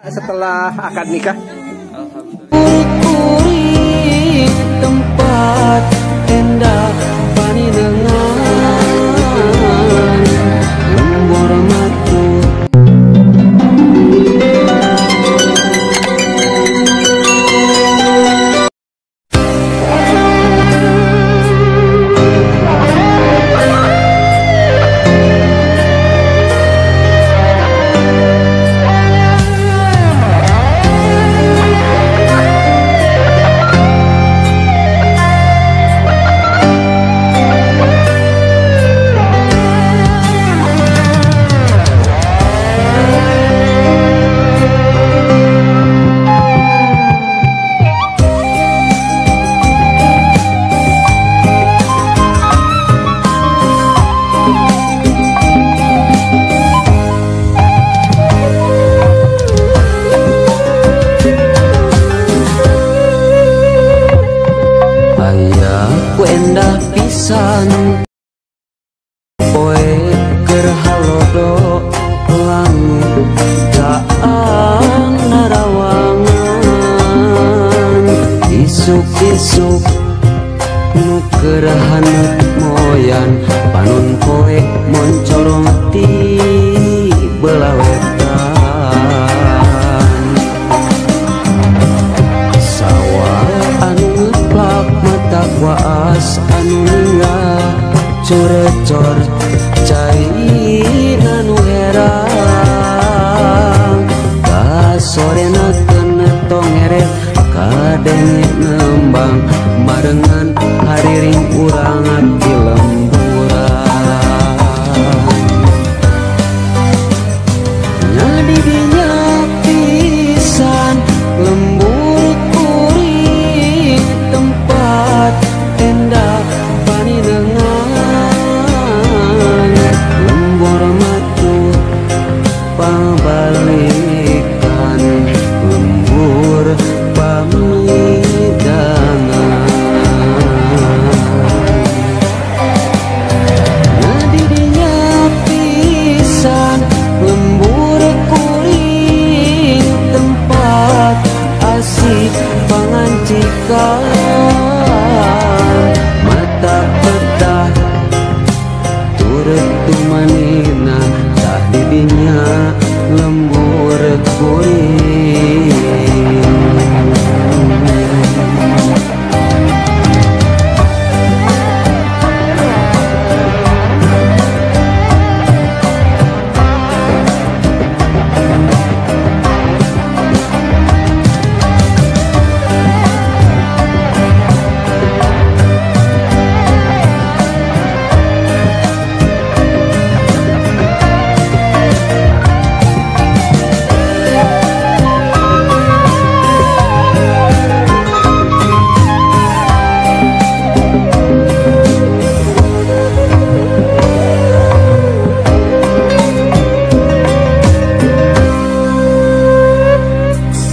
setelah akad nikah? Alhamdulillah. Tempat indah paninengan lembur matu. Endah pisan poe keur halodo langit jaang narawangan isuk-isuk nu keur haneut moyan panon poe moncorong ti belah wetan sawah anu ngeplak mata waas anu ninggal corecor cai anu herang kasorena kena tongeret kadenge nembang marengan hariring urang di lemburan nyadi dinya pisan lembur kuring tempat endah paninengan lembur matu pabalikan lembur pamidangan nadi dinya pisan lembur kuring tempat asik pangancikan mata petah turut tumanina tak didinya lembur kuring.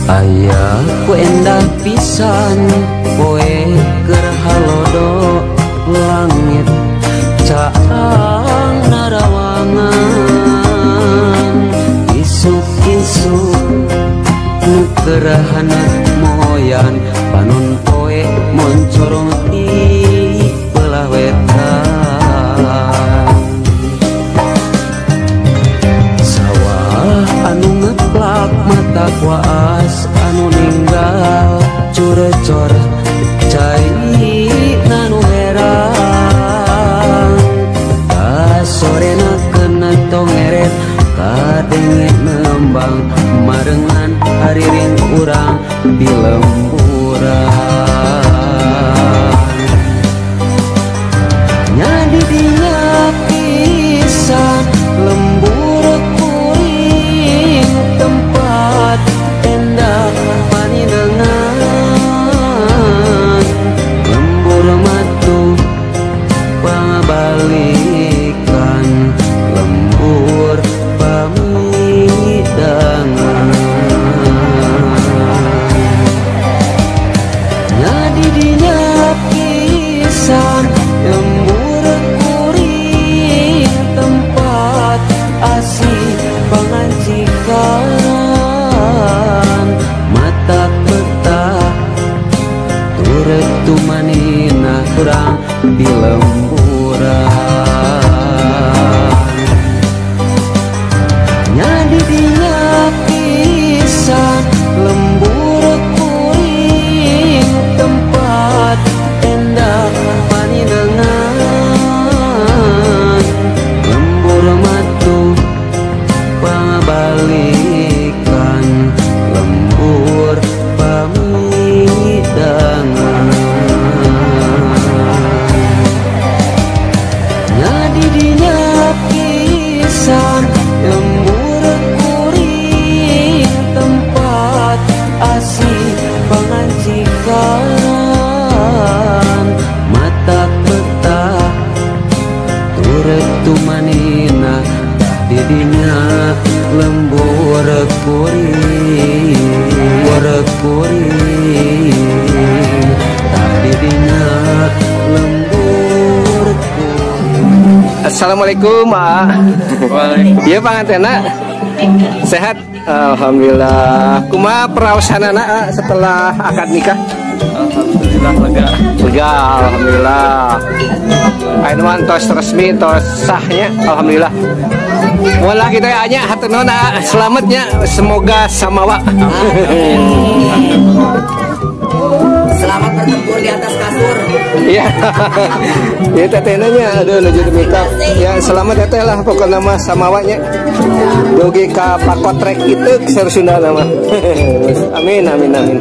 Aya ku endah pisan poe keur halodo langit caang narawangan isuk-isuk nu keur haneut moyan panon poe moncorong ti belah wetan sawah anu ngeplak mata kuas anu ninggal curecor cai anu herang kasorena kena tongeret kadenge nembang marengan hariring urang di lemburan nyadi dinya pisan lembur kuring tempat endah paninengan lembur matu pabalikan lembur pamidangan nyadi kuring tadi dinya lembur kuring. Assalamualaikum, Mak. Waalaikumsalam. Iya, pangantena sehat. Alhamdulillah. Kumaha perawasanana setelah akad nikah? Alhamdulillah lega. Lega, alhamdulillah. Ayeuna mah tos resmi, tos sahnya, alhamdulillah. Walah kita anya hatur nuhun, selamatnya, semoga samawa. Selamat bertempur di atas kasur. Iya. Ya tetehnya aduh nuju mikap. Ya selamat teteh lah pokoknya mah samawanya. Dugi ka pakotrek itu keur Sunda nama. Amin amin amin.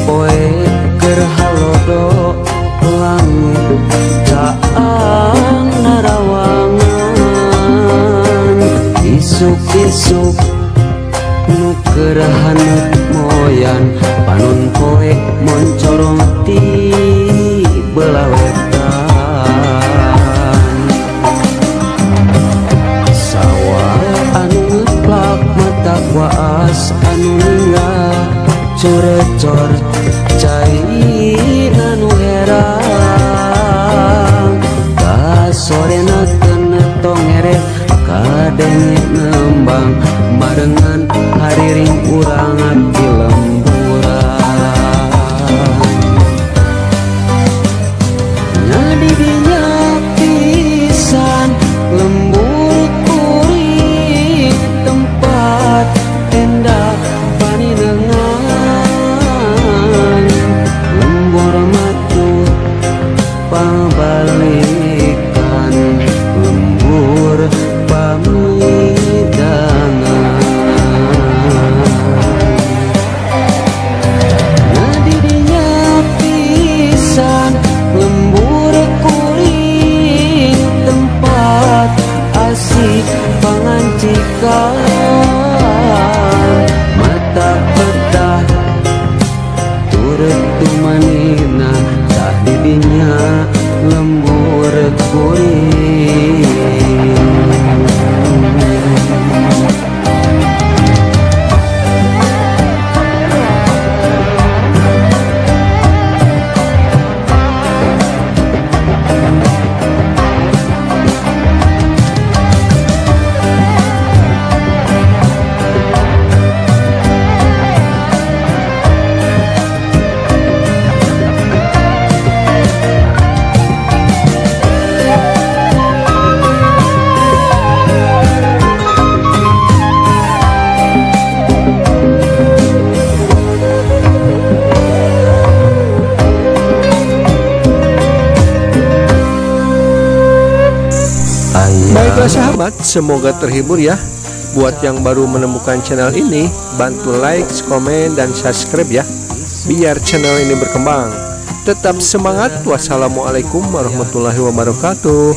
Poe keur halodo langit caang narawangan isuk-isuk nu keur haneut moyan panon poe moncorong ti belah wetan sawah anu ngeplak mata waas anu ninggal corecor cairna nu herang ka sorena kena tongere kadenge nembang marengan hariring urang di lemburan nyadi dinya pisan lembur kuring tempat endah paninengan pabalikan lembur pamidangan nadi dinya pisan lembur kuring tempat asik pangancikan mata pedah turut tumanina didinya lembur kuring. Baiklah sahabat, semoga terhibur ya. Buat yang baru menemukan channel ini, bantu like, komen, dan subscribe ya, biar channel ini berkembang. Tetap semangat. Wassalamualaikum warahmatullahi wabarakatuh.